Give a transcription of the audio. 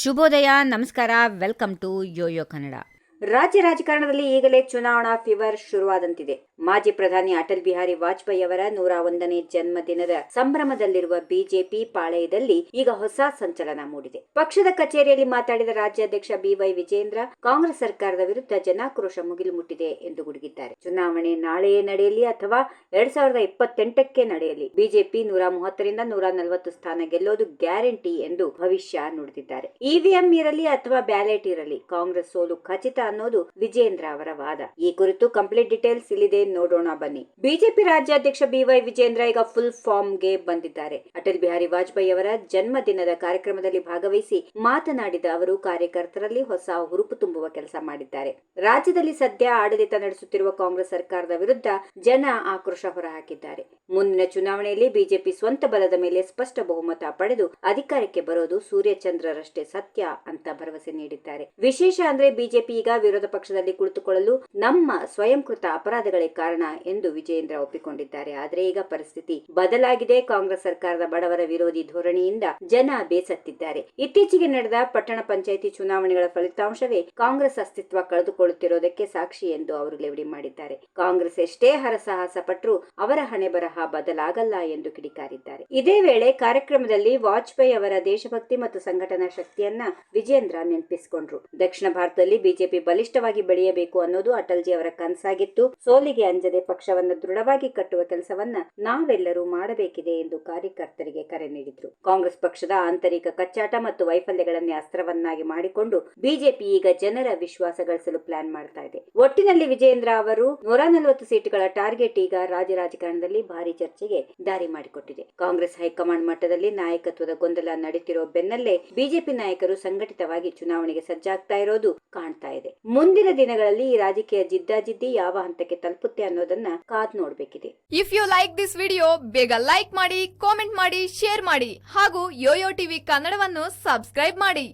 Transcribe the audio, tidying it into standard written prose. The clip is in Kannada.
ಶುಭೋದಯ, ನಮಸ್ಕಾರ, ವೆಲ್ಕಮ್ ಟು ಯೋಯೋ ಕನ್ನಡ. ರಾಜ್ಯ ರಾಜಕಾರಣದಲ್ಲಿ ಈಗಲೇ ಚುನಾವಣಾ ಫೀವರ್ ಶುರುವಾದಂತಿದೆ. ಮಾಜಿ ಪ್ರಧಾನಿ ಅಟಲ್ ಬಿಹಾರಿ ವಾಜಪೇಯಿ ಅವರ 101ನೇ ಜನ್ಮದಿನದ ಸಂಭ್ರಮದಲ್ಲಿರುವ ಬಿಜೆಪಿ ಪಾಳೆಯದಲ್ಲಿ ಈಗ ಹೊಸ ಸಂಚಲನ ಮೂಡಿದೆ. ಪಕ್ಷದ ಕಚೇರಿಯಲ್ಲಿ ಮಾತಾಡಿದ ರಾಜ್ಯಾಧ್ಯಕ್ಷ ಬಿವೈ ವಿಜೇಂದ್ರ, ಕಾಂಗ್ರೆಸ್ ಸರ್ಕಾರದ ವಿರುದ್ಧ ಜನಾಕ್ರೋಶ ಮುಗಿಲು ಮುಟ್ಟಿದೆ ಎಂದು ಗುಡುಗಿದ್ದಾರೆ. ಚುನಾವಣೆ ನಾಳೆಯೇ ನಡೆಯಲಿ ಅಥವಾ 2028ಕ್ಕೆ ನಡೆಯಲಿ, ಬಿಜೆಪಿ 130ರಿಂದ 140 ಸ್ಥಾನ ಗೆಲ್ಲೋದು ಗ್ಯಾರಂಟಿ ಎಂದು ಭವಿಷ್ಯ ನುಡಿದಿದ್ದಾರೆ. ಇವಿಎಂ ಇರಲಿ ಅಥವಾ ಬ್ಯಾಲೆಟ್ ಇರಲಿ, ಕಾಂಗ್ರೆಸ್ ಸೋಲು ಖಚಿತ ಅನ್ನೋದು ವಿಜೇಂದ್ರ ಅವರ ವಾದ. ಈ ಕುರಿತು ಕಂಪ್ಲೀಟ್ ಡೀಟೇಲ್ಸ್ ಇಲ್ಲಿದೆ, ನೋಡೋಣ ಬನ್ನಿ. ಬಿಜೆಪಿ ರಾಜ್ಯಾಧ್ಯಕ್ಷ ಬಿವೈ ವಿಜೇಂದ್ರ ಈಗ ಫುಲ್ ಫಾರ್ಮ್ ಗೆ ಬಂದಿದ್ದಾರೆ. ಅಟಲ್ ಬಿಹಾರಿ ವಾಜಪೇಯಿ ಅವರ ಜನ್ಮದಿನದ ಕಾರ್ಯಕ್ರಮದಲ್ಲಿ ಭಾಗವಹಿಸಿ ಮಾತನಾಡಿದ ಅವರು, ಕಾರ್ಯಕರ್ತರಲ್ಲಿ ಹೊಸ ಹುರುಪು ತುಂಬುವ ಕೆಲಸ ಮಾಡಿದ್ದಾರೆ. ರಾಜ್ಯದಲ್ಲಿ ಸದ್ಯ ಆಡಳಿತ ನಡೆಸುತ್ತಿರುವ ಕಾಂಗ್ರೆಸ್ ಸರ್ಕಾರದ ವಿರುದ್ಧ ಜನ ಆಕ್ರೋಶ ಹೊರಹಾಕಿದ್ದಾರೆ. ಮುಂದಿನ ಚುನಾವಣೆಯಲ್ಲಿ ಬಿಜೆಪಿ ಸ್ವಂತ ಬಲದ ಮೇಲೆ ಸ್ಪಷ್ಟ ಬಹುಮತ ಪಡೆದು ಅಧಿಕಾರಕ್ಕೆ ಬರೋದು ಸೂರ್ಯಚಂದ್ರರಷ್ಟೇ ಸತ್ಯ ಅಂತ ಭರವಸೆ ನೀಡಿದ್ದಾರೆ. ವಿಶೇಷ ಅಂದ್ರೆ ಬಿಜೆಪಿ ಈಗ ವಿರೋಧ ಪಕ್ಷದಲ್ಲಿ ಕುಳಿತುಕೊಳ್ಳಲು ನಮ್ಮ ಸ್ವಯಂಕೃತ ಅಪರಾಧಗಳೇ ಕಾರಣ ಎಂದು ವಿಜೇಂದ್ರ ಒಪ್ಪಿಕೊಂಡಿದ್ದಾರೆ. ಆದ್ರೆ ಈಗ ಪರಿಸ್ಥಿತಿ ಬದಲಾಗಿದೆ. ಕಾಂಗ್ರೆಸ್ ಸರ್ಕಾರದ ಬಡವರ ವಿರೋಧಿ ಧೋರಣೆಯಿಂದ ಜನ ಬೇಸತ್ತಿದ್ದಾರೆ. ಇತ್ತೀಚೆಗೆ ನಡೆದ ಪಟ್ಟಣ ಪಂಚಾಯಿತಿ ಚುನಾವಣೆಗಳ ಫಲಿತಾಂಶವೇ ಕಾಂಗ್ರೆಸ್ ಅಸ್ತಿತ್ವ ಕಳೆದುಕೊಳ್ಳುತ್ತಿರುವುದಕ್ಕೆ ಸಾಕ್ಷಿ ಎಂದು ಅವರು ಲೆವಡಿ ಮಾಡಿದ್ದಾರೆ. ಕಾಂಗ್ರೆಸ್ ಎಷ್ಟೇ ಹರಸಾಹಸ ಪಟ್ಟರೂ ಅವರ ಹಣೆ ಬರಹ ಬದಲಾಗಲ್ಲ ಎಂದು ಕಿಡಿಕಾರಿದ್ದಾರೆ. ಇದೇ ವೇಳೆ ಕಾರ್ಯಕ್ರಮದಲ್ಲಿ ವಾಜಪೇಯಿ ಅವರ ದೇಶಭಕ್ತಿ ಮತ್ತು ಸಂಘಟನಾ ಶಕ್ತಿಯನ್ನ ವಿಜೇಂದ್ರ ನೆನಪಿಸಿಕೊಂಡ್ರು. ದಕ್ಷಿಣ ಭಾರತದಲ್ಲಿ ಬಿಜೆಪಿ ಬಲಿಷ್ಠವಾಗಿ ಬೆಳೆಯಬೇಕು ಅನ್ನೋದು ಅಟಲ್ಜಿ ಅವರ ಕನಸಾಗಿತ್ತು. ಸೋಲಿಗೆ ಅಂಜದೆ ಪಕ್ಷವನ್ನು ದೃಢವಾಗಿ ಕಟ್ಟುವ ಕೆಲಸವನ್ನ ನಾವೆಲ್ಲರೂ ಮಾಡಬೇಕಿದೆ ಎಂದು ಕಾರ್ಯಕರ್ತರಿಗೆ ಕರೆ ನೀಡಿದ್ರು. ಕಾಂಗ್ರೆಸ್ ಪಕ್ಷದ ಆಂತರಿಕ ಕಚ್ಚಾಟ ಮತ್ತು ವೈಫಲ್ಯಗಳನ್ನೇ ಅಸ್ತ್ರವನ್ನಾಗಿ ಮಾಡಿಕೊಂಡು ಬಿಜೆಪಿ ಈಗ ಜನರ ವಿಶ್ವಾಸ ಗಳಿಸಲು ಪ್ಲಾನ್ ಮಾಡ್ತಾ ಇದೆ. ಒಟ್ಟಿನಲ್ಲಿ ವಿಜೇಂದ್ರ ಅವರು 140 ಸೀಟುಗಳ ಟಾರ್ಗೆಟ್ ಈಗ ರಾಜ್ಯ ರಾಜಕಾರಣದಲ್ಲಿ ಭಾರಿ ಚರ್ಚೆಗೆ ದಾರಿ ಮಾಡಿಕೊಟ್ಟಿದೆ. ಕಾಂಗ್ರೆಸ್ ಹೈಕಮಾಂಡ್ ಮಟ್ಟದಲ್ಲಿ ನಾಯಕತ್ವದ ಗೊಂದಲ ನಡೀತಿರೋ ಬೆನ್ನಲ್ಲೇ ಬಿಜೆಪಿ ನಾಯಕರು ಸಂಘಟಿತವಾಗಿ ಚುನಾವಣೆಗೆ ಸಜ್ಜಾಗ್ತಾ ಇರೋದು ಕಾಣ್ತಾ ಇದೆ. ಮುಂದಿನ ದಿನಗಳಲ್ಲಿ ಈ ರಾಜಕೀಯ ಜಿದ್ದಾಜಿದ್ದಿ ಯಾವ ಹಂತಕ್ಕೆ ತಲುಪುತ್ತೆ ಅನ್ನೋದನ್ನ ಕಾದ್ ನೋಡ್ಬೇಕಿದೆ. If you like this video, ಬೇಗ ಲೈಕ್ ಮಾಡಿ, ಕಾಮೆಂಟ್ ಮಾಡಿ, ಶೇರ್ ಮಾಡಿ ಹಾಗೂ ಯೋಯೋ ಟಿವಿ ಕನ್ನಡವನ್ನು ಸಬ್ಸ್ಕ್ರೈಬ್ ಮಾಡಿ.